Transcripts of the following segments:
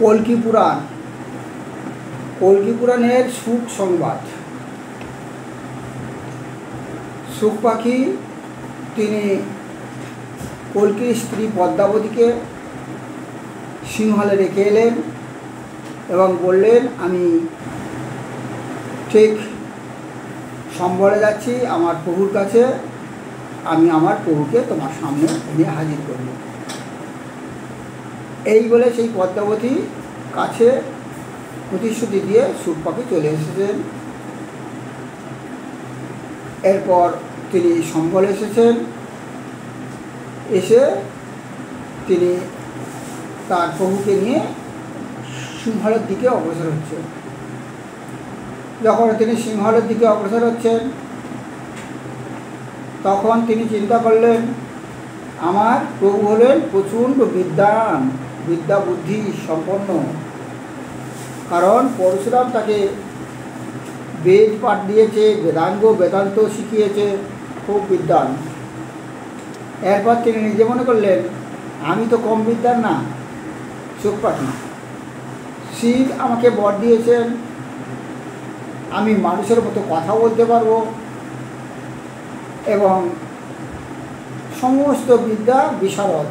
কল্কি পুরাণ, কল্কি পুরাণের সুখ সংবাদ। সুখ পাখি তিনি কল্কির স্ত্রী পদ্মাবতীকে সিংহলে রেখে এলেন এবং বললেন, আমি ঠিক সম্বলে যাচ্ছি আমার প্রভুর কাছে, আমি আমার প্রভুকে তোমার সামনে এনে হাজির করব। এই বলে সেই পদ্মাবতী কাছে প্রতিশ্রুতি দিয়ে সুখ পাখি চলে এসেছেন। এরপর তিনি সম্বলে এসেছেন, এসে তিনি তার প্রভুকে নিয়ে সিংহলের দিকে অগ্রসর হচ্ছেন। যখন তিনি সিংহলের দিকে অগ্রসর হচ্ছেন তখন তিনি চিন্তা করলেন, আমার প্রভু হলেন প্রচণ্ড বিদ্বান, বিদ্যা বুদ্ধি সম্পন্ন। কারণ পরশুরাম তাকে বেদ পাঠ দিয়েছে, বেদান্ত শিখিয়েছে, খুব বিদ্বান। এরপর তিনি নিজে মনে করলেন, আমি তো কম বিদ্যান না, সুখ পাখি। শিব আমাকে বর দিয়েছেন, আমি মানুষের মতো কথা বলতে পারবো এবং সমস্ত বিদ্যা বিশারদ।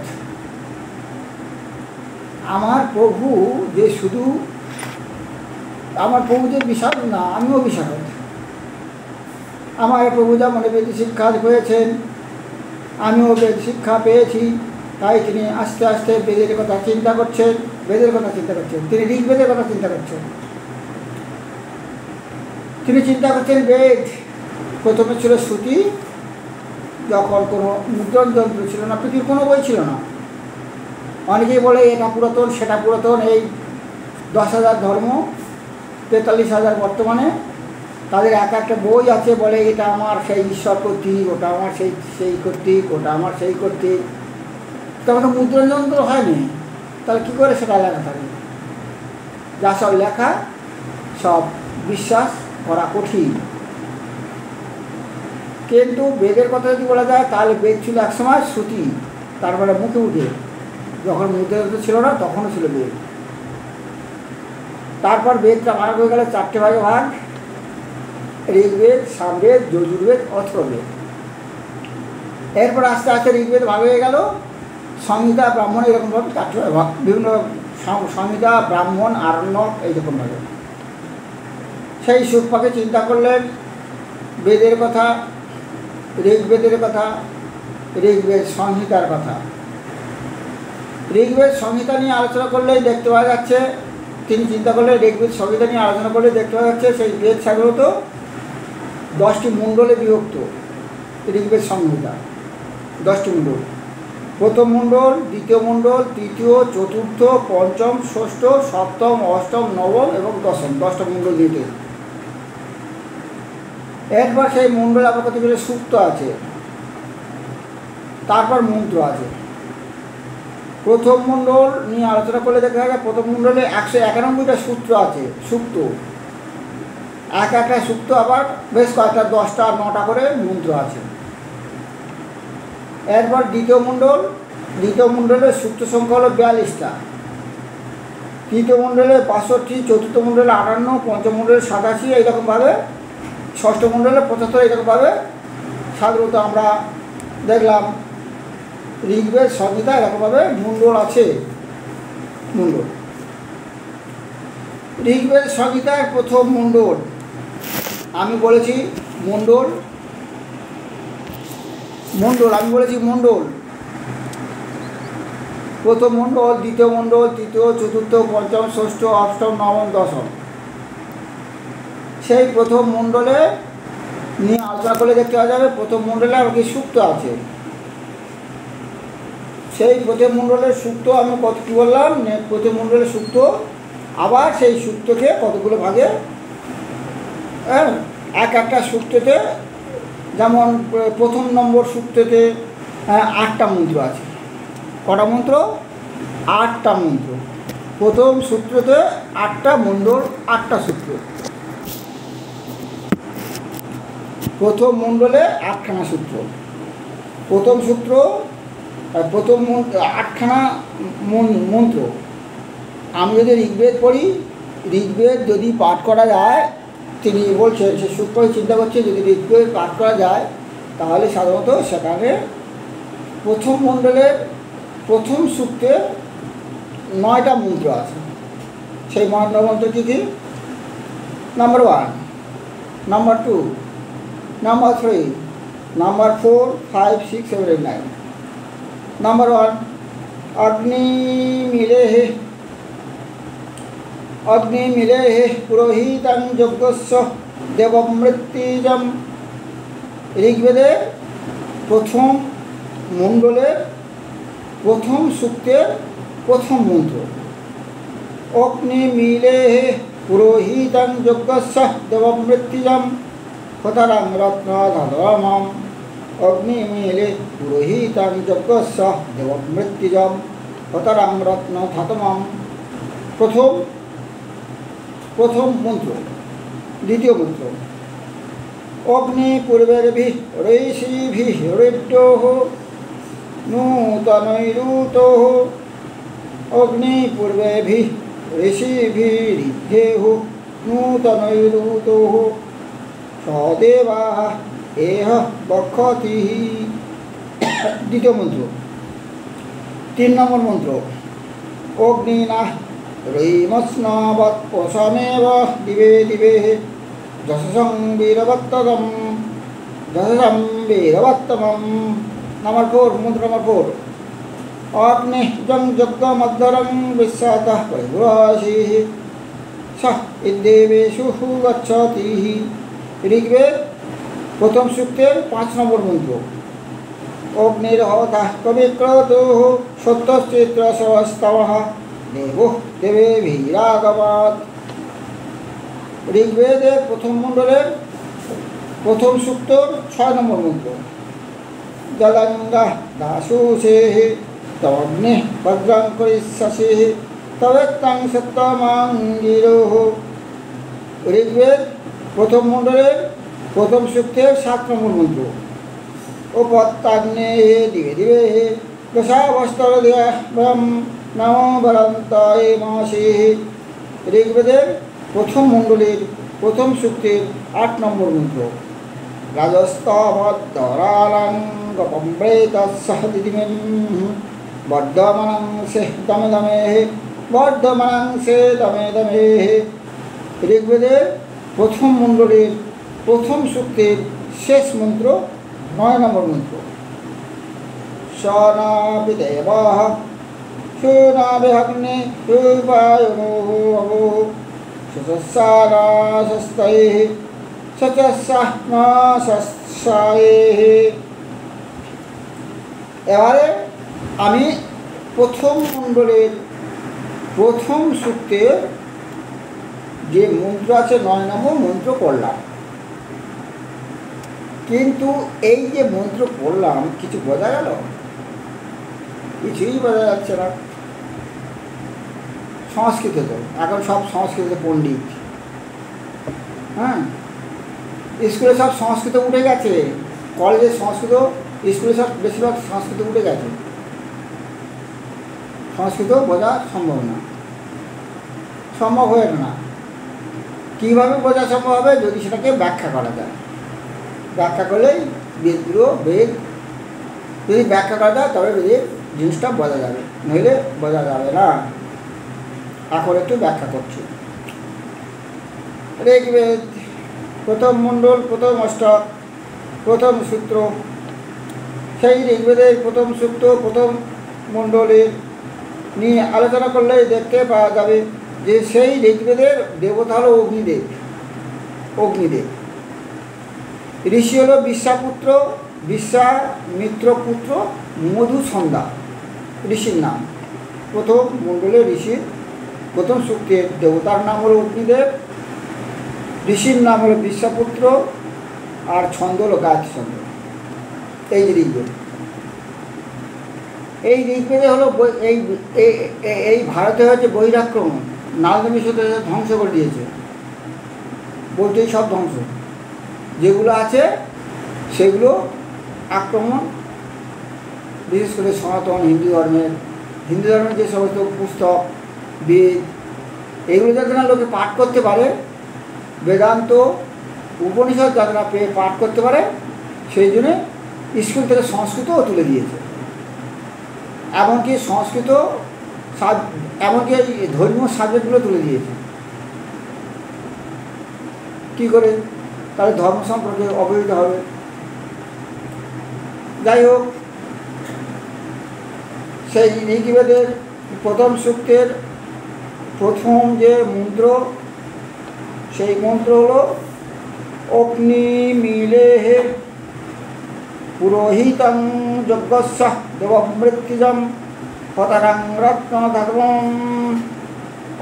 আমার প্রভু যে বিশারদ না, আমিও বিশারদ। আমার প্রভু যেমন বেদ শিক্ষা হয়েছেন, আমিও বেদ শিক্ষা পেয়েছি। তাই তিনি আস্তে আস্তে বেদের কথা চিন্তা করছেন, তিনি ঋগ্বেদের কথা চিন্তা করছেন। তিনি চিন্তা করছেন বেদ। প্রথমে ছিল শ্রুতি, যখন কোনো মুদ্রণ যন্ত্র ছিল না, পৃথিবীর কোনো বই ছিল না। অনেকেই বলে এটা পুরাতন, সেটা পুরাতন। এই 10,000 ধর্ম, 43,000 বর্তমানে। তাদের একটা বই আছে, বলে এটা আমার সেই ঈশ্বর কর্তৃক, ওটা আমার সেই কর্তৃক, ওটা আমার সেই কর্তৃক। তখন তো মুদ্রণ যন্ত্র হয়নি, তাহলে কী করে সেটা লেখা থাকে? যা সব লেখা সব বিশ্বাস করা কঠিন। কিন্তু বেদের কথা যদি বলা যায়, তাহলে বেদ ছিল একসময় শ্রুতি, তারপরে মুখে উঠে। যখন মুদ্রযন্ত্র ছিল না তখনও ছিল বেদ। তারপর বেদটা ভাগ হয়ে গেল 4টে ভাগে ভাগ: ঋগ্বেদ, সামবেদ, যজুর্বেদ, অথর্ববেদ। এরপর আস্তে আস্তে ঋগ্বেদ ভাগ হয়ে গেল, সংহিতা, ব্রাহ্মণ, এরকমভাবে 4টে ভাগ, বিভিন্ন সংহিতা, ব্রাহ্মণ, আরণ্যক, এইরকমভাবে। সেই সুখ পাখি চিন্তা করলেন বেদের কথা, ঋগ্বেদের কথা, ঋগ্বেদ সংহিতার কথা। ঋগ্বেদ সংহিতা নিয়ে আলোচনা করলেই দেখতে পাওয়া যাচ্ছে, তিনি চিন্তা করলেন ঋগ্বেদ সংহিতা নিয়ে আলোচনা করলে দেখতে পাওয়া যাচ্ছে সেই বেদ সাধারণত 10টি মণ্ডলে বিভক্ত। ঋগ্বেদ সংহিতা 10টি মণ্ডল: প্রথম মণ্ডল, দ্বিতীয় মণ্ডল, তৃতীয়, চতুর্থ, পঞ্চম, ষষ্ঠ, সপ্তম, অষ্টম, নবম এবং দশম, 10টা মণ্ডল দিতে। এরপর সেই মণ্ডলে আবার কতগুলো সূক্ত আছে, তারপর মন্ত্র আছে। প্রথম মণ্ডল নিয়ে আলোচনা করলে দেখা যায় প্রথম মণ্ডলে 191টা সূত্র আছে, সূক্ত। একটা সূক্ত আবার বেশ কয়েকটা 10টা 9টা করে মন্ত্র আছে। এরপর দ্বিতীয় মণ্ডলের সূক্ত সংখ্যা হলো 42টা। তৃতীয় মণ্ডলে 65, চতুর্থ মণ্ডলে 58, পঞ্চম মণ্ডলে 87, এইরকমভাবে। ষষ্ঠ মণ্ডলে 75, এইরকমভাবে সাধারণত আমরা দেখলাম ঋগ্বেদ সংহিতা এরকমভাবে মণ্ডল আছে। ঋগ্বেদ সংহিতার প্রথম মণ্ডল আমি বলেছি মণ্ডল। প্রথম মণ্ডল, দ্বিতীয় মণ্ডল, তৃতীয়, চতুর্থ, পঞ্চম, ষষ্ঠ, অষ্টম, নবম, দশম। সেই প্রথম মণ্ডলে নিয়ে আলোচনা করলে দেখতে পাওয়া যাবে প্রথম মণ্ডলে আর কি সূক্ত আছে। সেই প্রথম মণ্ডলের সূক্ত আমি কী বললাম, প্রথম মণ্ডলের সূক্ত আবার সেই সূক্তকে কতগুলো ভাগে, একটা সূক্ততে, যেমন প্রথম নম্বর সূক্ততে 8টা মন্ত্র আছে। কটা মন্ত্র? 8টা মন্ত্র। প্রথম সূত্রতে 8টা মণ্ডল, 8টা সূত্র। প্রথম মণ্ডলে 8খানা সূত্র। প্রথম সূত্র, প্রথম 8খানা মন্ত্র, আমি যদি ঋগ্বেদ পড়ি, ঋগ্বেদ যদি পাঠ করা যায়, তিনি বলছেন সে সূক্ষ্ম চিন্তা করছে, যদি ঋগ্বেদ পাঠ করা যায় তাহলে সাধারণত সেখানে প্রথম মণ্ডলের প্রথম সূক্তে 9টা মন্ত্র আছে। সেই মন্ত্র কী কী? Number 1, number 2, number 3, number 4, 5, 6, 7, 8, 9। Number 1, অগ্নি মিলে পুরোহিতং যজ্ঞস্য দেবমৃত্যুজম। ঋগ্বেদের প্রথম মণ্ডলের প্রথম সূক্তের প্রথম মন্ত্র, অগ্নি মিলে পুরোহিতং যজ্ঞস্য দেবমৃত্যুজম হতরং রত্ন ধাতমম। অগ্নি মিলে পুরোহিতং যজ্ঞস্য দেবমৃত্যুজম হতরং রত্ন ধাতমম। প্রথম মন্ত্র। দ্বিতীয় মন্ত্র, অগ্নি পূর্বের্ভি ঋষিভি ঋড্ডো নূতনৈরূতো। অগ্নি পূর্বেভি ঋষিভি ঋদ্ধেহ নূতনৈরূতো সদেবা এহ বক্ষতি। দ্বিতীয় মন্ত্র। 3 নম্বর মন্ত্র, অগ্নিনা রৈমস্নাবৎ পোষমেব দিবে দিবে যশসং বীরবত্তমম যশসং বীরবত্তমম। নাম্বার 4, মন্ত্র নাম্বার 4, অগ্নি জং যজ্ঞমদ্ধরং বিশ্বাতঃ পরিপুরাসিঃ স ইদ্দেবেষু গচ্ছতি। ঋগ্বেদ প্রথম সূক্তের 5 নম্বর মন্ত্র, অগ্নির্হোতঃ পবিক্রতুঃ সত্যশ্চিত্রসস্তমঃ দেবো দেবেভিরাগমাৎ। ঋগ্বেদের প্রথম মণ্ডলের প্রথম সূক্ত 6 নম্বর মন্ত্র, জলঙ্গা দাসুষেঃ তমগ্নিঃ ভদ্রং করিষ্যসিঃ তবেত্তং সত্যমঙ্গিরোঃ। ঋগ্বেদ প্রথম মণ্ডলের প্রথম সূক্তের 7 নম্বর মন্ত্র, উপত্তাগ্নে দিবে দিবে দশাবস্তরদেবম নমো বরন্তায় মাসিঃ। ঋগ্বেদের প্রথম মণ্ডলের প্রথম সূক্তের 8 নম্বর মন্ত্র, রাজস্তবদ্ধরালাং গপম্প্রেতঃসহ দিদিমিং বর্ধমানং সে দমে দমে বর্ধমানং সে দমে দমে। ঋগ্বেদের প্রথম মণ্ডলের প্রথম সূক্তের শেষ মন্ত্র 9 নম্বর মন্ত্র, সনাপিদেবঃ সুনাভিগ্নে সুবায়ুঃ সুসস্সারাসস্তৈঃ সচস্সাহ্নসস্সায়ৈঃ। এবারে আমি প্রথম মণ্ডলের প্রথম সূক্তের যে মন্ত্র আছে 9 নম্বর মন্ত্র পড়লাম, কিন্তু এই যে মন্ত্র পড়লাম কিছু বোঝা গেল? কিছুই বোঝা যাচ্ছে না। সংস্কৃত তো এখন সব সংস্কৃত পণ্ডিত, হ্যাঁ, স্কুলে সব সংস্কৃত উঠে গেছে, কলেজে সংস্কৃত, স্কুলে সব বেশিরভাগ সংস্কৃত উঠে গেছে। সংস্কৃত বোঝা সম্ভব না, সম্ভব হয়ে না। কীভাবে বোঝা সম্ভব হবে? যদি সেটাকে ব্যাখ্যা করা যায়। ব্যাখ্যা করলেই বেদগুলো, বেদ যদি ব্যাখ্যা করা যায় তবে বেদের জিনিসটা বোঝা যাবে, নইলে বোঝা যাবে না। এখন একটু ব্যাখ্যা করছি। ঋগ্বেদ প্রথম মণ্ডল, প্রথম অষ্টক, প্রথম সূত্র। সেই ঋগ্বেদের প্রথম সূত্র প্রথম মণ্ডলের নিয়ে আলোচনা করলে দেখতে পাওয়া যাবে যে সেই ঋগ্বেদের দেবতা হলো অগ্নিদেব। অগ্নিদেব ঋষি হলো বিশ্বাপুত্র, বিশ্বামিত্রপুত্র মধুসন্ধা ঋষির নাম। প্রথম মণ্ডলের ঋষির প্রথম সূক্তের দেবতার নাম হলো অগ্নিদেব, ঋষির নাম হলো বিশ্বাপুত্র, আর ছন্দ হলো গায়ত্রী ছন্দ। এই যে ঋগ্বেদ, এই ঋগ্বেদে হলো এই ভারতে হচ্ছে বহিরাক্রমণ, নালন্দা মিশরকে ধ্বংস করে দিয়েছে, বলতেই সব ধ্বংস। যেগুলো আছে সেগুলো আক্রমণ, বিশেষ করে সনাতন হিন্দু ধর্মের যে সমস্ত পুস্তক বেদ, এগুলো যাতে না লোকে পাঠ করতে পারে, বেদান্ত উপনিষদ যাতে না পাঠ করতে পারে, সেই জন্যে স্কুল থেকে সংস্কৃতও তুলে দিয়েছে। এমনকি সংস্কৃত এমনকি ধর্মীয় সাবজেক্টগুলো তুলে দিয়েছে। কী করে? তাহলে ধর্ম সম্পর্কে অবহিত হবে। যাই হোক, সেই ঋগ্বেদের প্রথম সূক্তের প্রথম যে মন্ত্র, সেই মন্ত্র হলো অগ্নি মিলেহে পুরোহিতং যজ্ঞস্য দেবমৃত্যুজম হতরং রত্নধর্মম।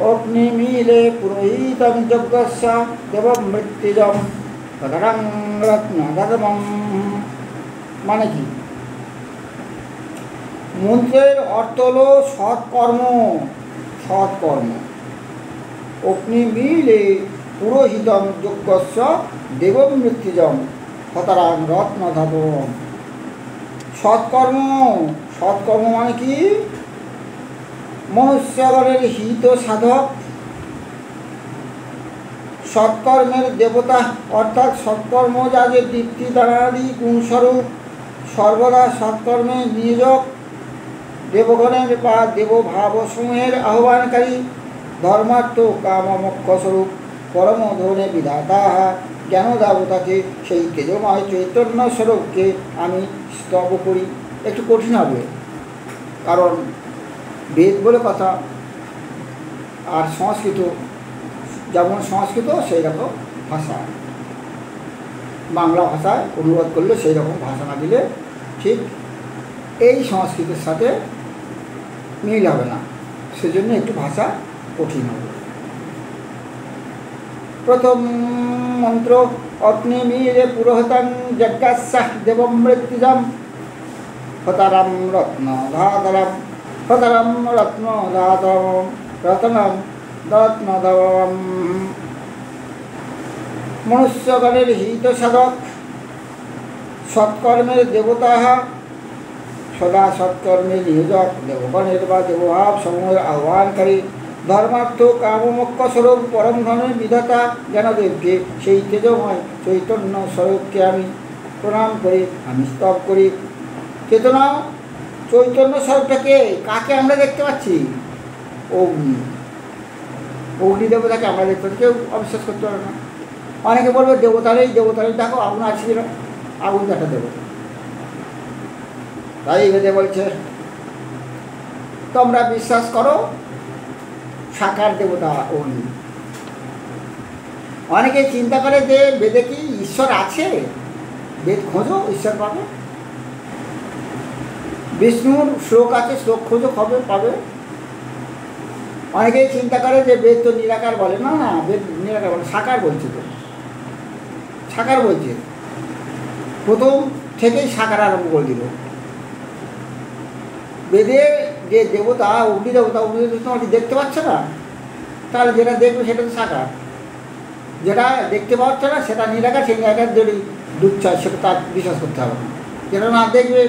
অগ্নি মিলে পুরোহিতং যজ্ঞস্য দেবমৃত্যুজম হতরং রত্নধর্মম। মানে কি? মন্ত্রের অর্থ হলো সৎকর্ম। সৎকর্ম। অগ্নি মিলে পুরোহিতং যজ্ঞস্য দেবমৃত্যুজম হতরং রত্নধর্মম। সৎকর্ম। সৎকর্ম মানে কি? মনুষ্যগণের হিত সাধক, সৎকর্মের দেবতা, অর্থাৎ সৎকর্ম যাদের দীপ্তি দানাদি গুণস্বরূপ, সর্বদা সৎকর্মে নিয়োজক, দেবগণের বা দেবভাবসমূহের আহ্বানকারী, ধর্মার্থ কাম মোক্ষস্বরূপ পরম ধনে বিধাতা জ্ঞানদেবতাকে, সেই তেজময় চৈতন্য স্বরূপকে আমি স্তব করি। একটু কঠিন হবে, কারণ বেদ বলে কথা, আর সংস্কৃত যেমন সংস্কৃত সেই রকম ভাষা, বাংলা ভাষায় অনুবাদ করলে সেই রকম ভাষা না দিলে ঠিক এই সংস্কৃতের সাথে মিল হবে না, সেজন্য একটু ভাষা কঠিন হবে। প্রথম মন্ত্র অগ্নিমিরে পুরোহিতং যজ্ঞস্য দেবমৃত্যুজম হতরং রত্নধাতরম হতরং রত্নধাতরম রত্নম রত্নধর্মম। মনুষ্যগণের হিত সাধক, সৎকর্মের দেবতা, সদা সৎকর্মে নিয়োজক, দেবগণের বা দেবভাব সমূহের আহ্বানকারী, ধর্মার্থ কামমোক্ষ স্বরূপ পরম ধনের বিধাতা জ্ঞানদেবকে, সেই তেজময় চৈতন্য স্বরূপকে আমি প্রণাম করি, আমি স্তব করি। চেতনা চৈতন্য স্বরূপটাকে কাকে আমরা দেখতে পাচ্ছি? অগ্নি। অগ্নি দেবতাকে আমরা দেখতে পাচ্ছি। কেউ অবিশ্বাস করতে পারে না। অনেকে বলবে দেবতারই দেখো আগুন আছে না, আগুন দেখা দেবতা। তাই বেদে বলছে তোমরা বিশ্বাস করো সাকার দেবতা অগ্নি। অনেকে চিন্তা করে যে বেদে কি ঈশ্বর আছে? বেদ খোঁজো, ঈশ্বর পাবে। বিষ্ণুর শ্লোক আছে, শ্লোক খোঁজো, পাবে। অনেকেই চিন্তা করে যে বেদ তো নিরাকার বলে। না, বেদ নিরাকার বলে, সাকার বলছে। তো সাকার বলছে, প্রথম থেকেই সাকার আরম্ভ করে দিল। বেদে যে দেবতা অগ্নি দেবতা তোমার দেখতে পাচ্ছে না, তাহলে যেটা দেখবে সেটা তো সাকার। যেটা দেখতে পাচ্ছে না সেটা নিরাকার, সেই নিরাকার যদি দুচ্ছায় সেটা তার বিশ্বাস করতে হবে না। যেটা না দেখবে,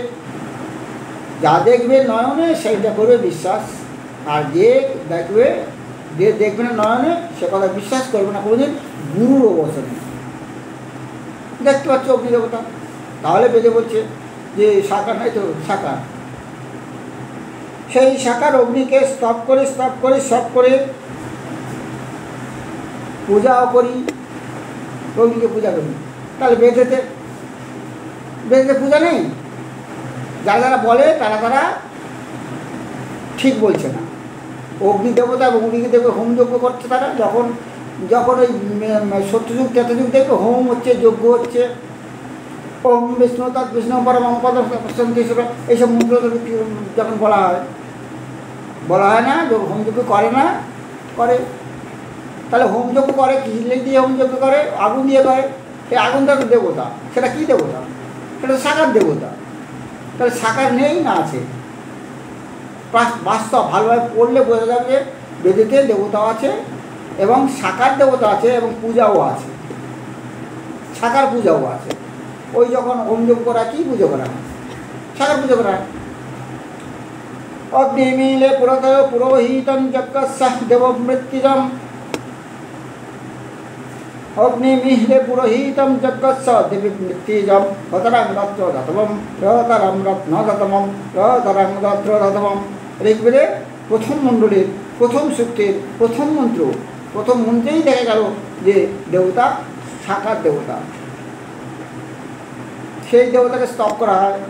যা দেখবে নয়নে সেইটা করবে বিশ্বাস, আর যে দেখবে না নয়নে সে কথা বিশ্বাস করবে না কোনোদিন, গুরুর অবসরে। দেখতে পাচ্ছ অগ্নি দেবতা, তাহলে বেদে বলছে যে সাকার নাই তো সাকার। সেই সাকার অগ্নিকে স্তব করে পূজাও করি, অগ্নিকে পূজা করি। তাহলে বেদেতে পূজা নেই? যারা বলে তারা ঠিক বলছে না। অগ্নি দেবতা এবং অগ্নিকে দেখবে হোমযজ্ঞ করছে তারা। যখন ওই সত্যযুগ ত্রেতাযুগ দেখবে হোম হচ্ছে, যজ্ঞ হচ্ছে, ওম বিষ্ণু তৎ বিষ্ণু পরমং পদম পশ্যন্তি এইসব মন্ত্র যখন বলা হয় না, হোমযজ্ঞ করে। তাহলে হোমযজ্ঞ করে কি দিয়ে? হোমযজ্ঞ করে আগুন দিয়ে করে। এই আগুনটা তো দেবতা, সেটা কী দেবতা? সেটা সাকার দেবতা। তাহলে সাকার নেই না আছে? বাস্তব ভালোভাবে পড়লে বোঝা যাবে যে বেদেতে দেবতাও আছে এবং সাকার দেবতা আছে এবং পূজাও আছে, সাকার পূজাও আছে। ওই যখন হোমযজ্ঞ করা, কী পুজো করা হয়? সাকার পুজো করা হয়। অগ্নিমিলে পুরত পুরোহিতং যজ্ঞস্য দেবমৃত্যুজম অগ্নিমিলে পুরোহিতং যজ্ঞস্য দেবমৃত্যুজম রতরাং রত্র দতমম রতরাং রত্ন দতমম রতরাং রত্র দতমম। ঋগ্বেদের প্রথম মণ্ডলীর প্রথম সূক্তের প্রথম মন্ত্র, প্রথম মন্ত্রেই দেখা গেল যে দেবতা সাকার দেবতা, সেই দেবতাকে স্তব করা হয়,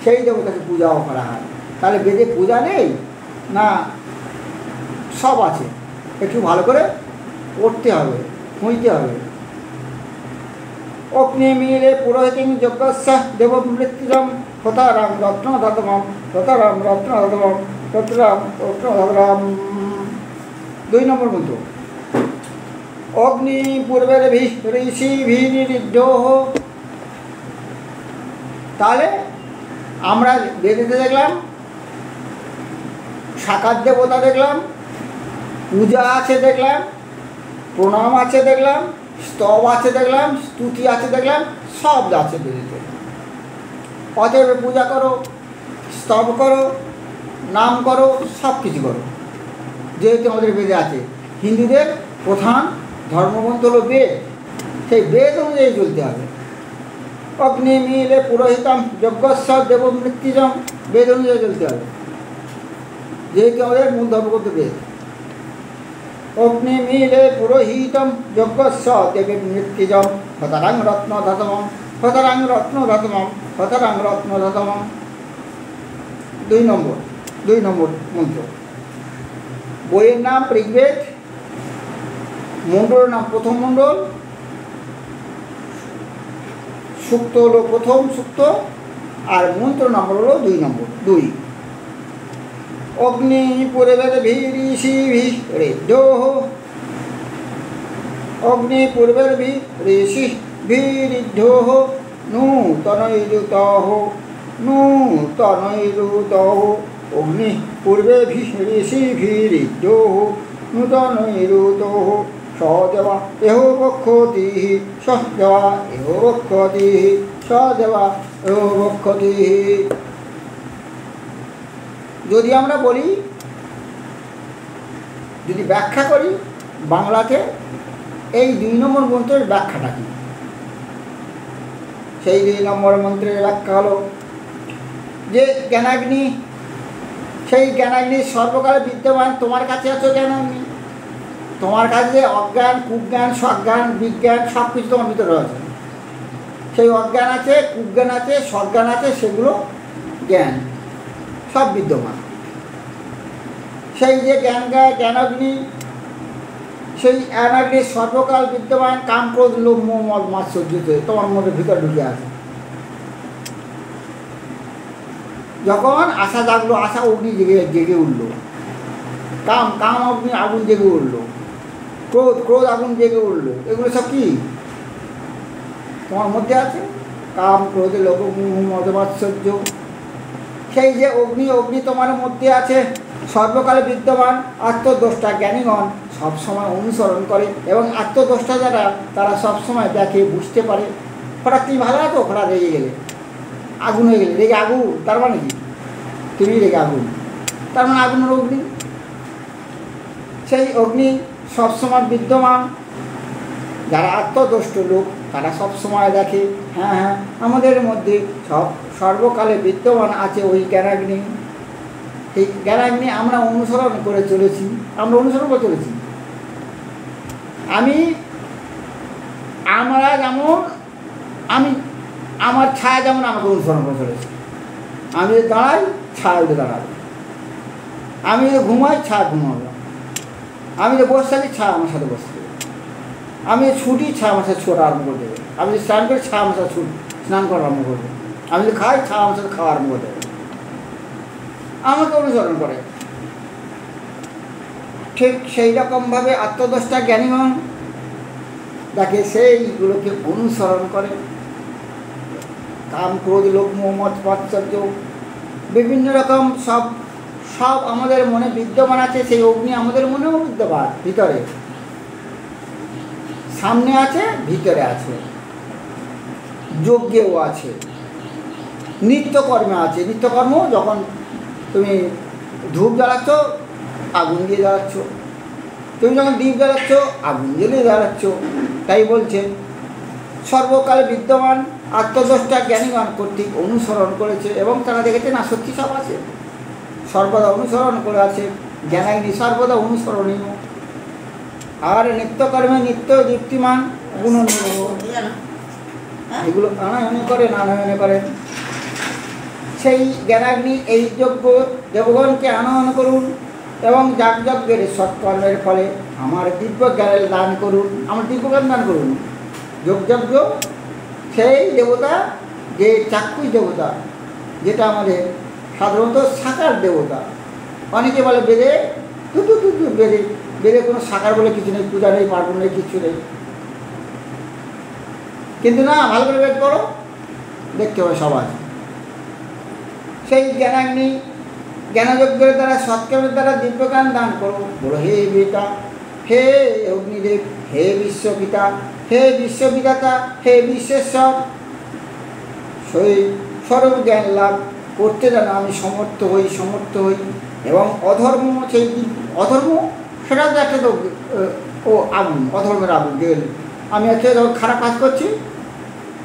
সেই দেবতাকে পূজাও করা হয়। তাহলে বেদে পূজা নেই না? সব আছে, একটু ভালো করে পড়তে হবে, খুঁজতে হবে। অগ্নিমিলে পুরোহিতং যজ্ঞস্য দেবমৃত্যুজম হতারাং রত্ন দতমম হতারাং রত্ন দতমম হতারাং রত্ন দতমম। 2 নম্বর মন্ত্র। অগ্নি পূর্বের ঋষিভির্যোঃ। তাহলে আমরা বেদেতে দেখলাম সাকার দেবতা, দেখলাম পূজা আছে, দেখলাম প্রণাম আছে, দেখলাম স্তব আছে, দেখলাম স্তুতি আছে, দেখলাম সব আছে বেদেতে। অতএব পূজা করো, স্তব করো, নাম করো, সব কিছু করো, যেহেতু আমাদের বেদে আছে। হিন্দুদের প্রধান ধর্মগ্রন্থ হলো বেদ, সেই বেদ অনুযায়ী চলতে হবে। অগ্নিমিলে পুরোহিতম যজ্ঞস্য দেবমৃত্যুজম, বেদ অনুযায়ী চলতে হবে, যেহেতু আমাদের মূল ধর্মগ্রন্থ বেদ। অগ্নিমিলে পুরোহিতম যজ্ঞস্য দেবমৃত্যুজম হতারাং রত্ন দতমম হতারাং রত্ন দতমম হতারাং রত্ন দতমম। 2 নম্বর মন্ত্র। বইয়ের নাম ঋগ্বেদ, মণ্ডলের নাম প্রথম মণ্ডল, সূক্ত হলো প্রথম সূক্ত, আর মন্ত্র নম্বর হলো 2 নম্বর। 2 অগ্নি পূর্বের্ভিঋষিভির্যোঃ অগ্নি পূর্বের্ভিঋষিভির্যোঃ নূতনৈরুতোঃ নূতনৈরুতোঃ অগ্নি পূর্বের্ভিঋষিভির্যোঃ নূতনৈরুতোঃ সদেবা এহ বক্ষতিঃ সদেবা এহ বক্ষতিঃ সদেবা এহ বক্ষতিঃ। যদি আমরা বলি, যদি ব্যাখ্যা করি বাংলাতে, এই 2 নম্বর মন্ত্রের ব্যাখ্যাটা কি? সেই 2 নম্বর মন্ত্রের ব্যাখ্যা হলো যে জ্ঞানাগ্নি, সেই জ্ঞানাগ্নি সর্বকালে বিদ্যমান। তোমার কাছে আছো জ্ঞানাগ্নি, তোমার কাছে অজ্ঞান, কুজ্ঞান, সজ্ঞান, বিজ্ঞান সব কিছু তোমার ভিতরে আছে। সেই অজ্ঞান আছে, কুজ্ঞান আছে, সজ্ঞান আছে, সেগুলো জ্ঞান সব বিদ্যমান। সেই যে জ্ঞানাগ্নি, সেই জ্ঞানাগ্নি সর্বকাল বিদ্যমান। কাম, ক্রোধ, লোভ, মোহ, মদ, মাৎসর্য তোমার মধ্যে ভিতরে ঢুকে আছে। যখন আশা জাগলো, আশা অগ্নি জেগে উঠলো। কাম অগ্নি আগুন জেগে উঠলো। ক্রোধ আগুন জেগে উঠলো। এগুলো সব কি তোমার মধ্যে আছে? কাম, ক্রোধ, লোভ, মোহ, মদ, মাৎসর্য। সেই যে অগ্নি তোমার মধ্যে আছে, সর্বকালে বিদ্যমান। আত্মদ্রষ্টা জ্ঞানীগণ সবসময় অনুসরণ করে, এবং আত্মদ্রষ্টা যারা, তারা সবসময় দেখে, বুঝতে পারে। হঠাৎ তুমি ভালো আছো, হঠাৎ রেগে গেলে, আগুন হয়ে গেলে, রেগে আগুন, তার মানে কি? তুমি রেগে আগুন, তার মানে আগুনের অগ্নি। সেই অগ্নি সবসময় বিদ্যমান। যারা আত্মদ্রষ্ট লোক, তারা সবসময় দেখে, হ্যাঁ আমাদের মধ্যে সর্বকালে বিদ্যমান আছে ওই জ্ঞানাগ্নি। এই জ্ঞানাগ্নি আমরা অনুসরণ করে চলেছি। আমরা যেমন, আমার ছায়া যেমন আমাকে অনুসরণ করে চলেছে। আমি যদি দাঁড়াই, ছায়া উঠে দাঁড়াবে। আমি যদি ঘুমাই, ছায়া ঘুমাবে। আমি যদি বসে থাকি, ছায়া আমার সাথে বসে দেবে। আমি যদি ছুটি, ছায়া আমার সাথে ছোটা আরম্ভ করে দেবে। আমি যদি স্নান করি, ছায়া আমার সাথে স্নান করা আরম্ভ করবে। আমি যদি খাই, ছায়া আমার সাথে খাওয়া আরম্ভ করে দেবে। আমাকে অনুসরণ করে। ঠিক সেই রকমভাবে আত্মদ্রষ্টা জ্ঞানীগণ যাকে সেইগুলোকে অনুসরণ করে। কাম, ক্রোধ, লোভ, মোহ, মদ, মাৎসর্য বিভিন্ন রকম সব আমাদের মনে বিদ্যমান আছে। সেই অগ্নি আমাদের মনেও বিদ্যমান, ভিতরে, সামনে আছে, ভিতরে আছে, যজ্ঞেও আছে, নিত্যকর্মে আছে। নিত্যকর্ম যখন তুমি ধূপ জ্বালাচ্ছ, আগুন দিয়ে জ্বালাচ্ছ। তুমি যখন দীপ জ্বালাচ্ছ, আগুন জ্বালিয়ে জ্বালাচ্ছ। তাই বলছেন সর্বকালে বিদ্যমান আত্মদ্রষ্টা জ্ঞানীগণ কর্তৃক অনুসরণ করেছে এবং তারা দেখেছে না সত্যি সব আছে, সর্বদা অনুসরণ করে আছে। জ্ঞানাগ্নি সর্বদা অনুসরণীয়, আর নিত্যকর্মে নিত্য দীপ্তিমান গুণনীয়। এগুলো আনয়নে করেন। সেই জ্ঞানাগ্নি এই যজ্ঞ দেবগণকে আনয়ন করুন এবং যাগযজ্ঞের সৎকর্মের ফলে আমার দিব্য জ্ঞানের দান করুন, আমার দিব্য জ্ঞান দান করুন। যজ্ঞ সেই দেবতা যে চাক্ষুষ দেবতা, যেটা আমাদের সাধারণত সাকার দেবতা। অনেকে বলে বেদে বেদে কোনো সাকার বলে কিছু নেই, পূজা নেই, পার্বণ নেই, কিছু নেই। কিন্তু না, ভালো করে বেদ পড়ো, দেখতে হবে সবাই। সেই জ্ঞানাগ্নি জ্ঞানযজ্ঞের দ্বারা সৎকর্মের দ্বারা দিব্যজ্ঞান দান করো। বলো হে পিতা, হে অগ্নিদেব, হে বিশ্বপিতা, হে বিশ্ববিদাতা, হে বিশ্বেশ্বর, সেই স্বরূপ জ্ঞান লাভ করতে যেন আমি সমর্থ হই এবং অধর্ম, সেই অধর্ম সেটা তো একটা তো আগুন, অধর্মের আগুন গেল। আমি হচ্ছে যখন খারাপ কাজ করছি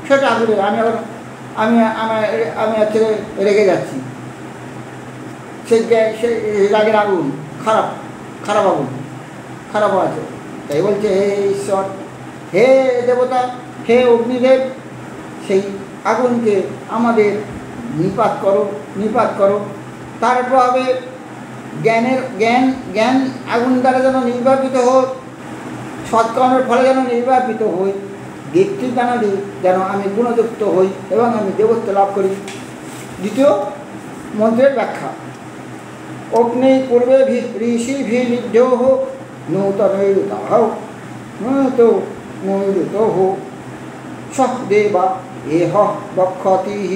সেটা আগুনে আমি হচ্ছে রেগে যাচ্ছি, সেই রাগের আগুন খারাপ আগুন, খারাপ আছে। তাই বলছে হে ঈশ্বর, হে দেবতা, হে অগ্নিদেব, সেই আগুনকে আমাদের নিপাত করো। তার প্রভাবে জ্ঞান আগুন দ্বারা যেন নির্বাপিত হোক, সৎকর্মের ফলে যেন নির্বাপিত হই, দীপ্তির দানা দিই যেন আমি গুণযুক্ত হই এবং আমি দেবত্ব লাভ করি। দ্বিতীয় মন্ত্রের ব্যাখ্যা। অগ্নি পূর্বে ঋষিভির্নির্যোহ নূতনৈরুতহ নৈরুতহ সহ দেবা এহ বক্ষতিঃ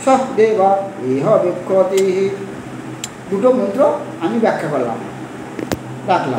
সহ দেবা এহ বিক্ষতিঃ। দুটো মন্ত্র আমি ব্যাখ্যা করলাম, রাখলাম।